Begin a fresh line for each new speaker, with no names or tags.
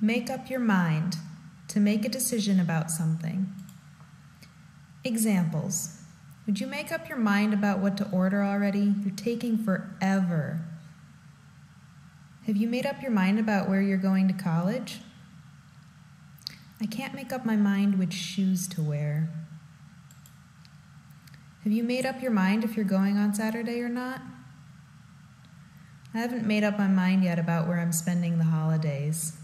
Make up your mind to make a decision about something. Examples. Would you make up your mind about what to order already? You're taking forever. Have you made up your mind about where you're going to college? I can't make up my mind which shoes to wear. Have you made up your mind if you're going on Saturday or not? I haven't made up my mind yet about where I'm spending the holidays.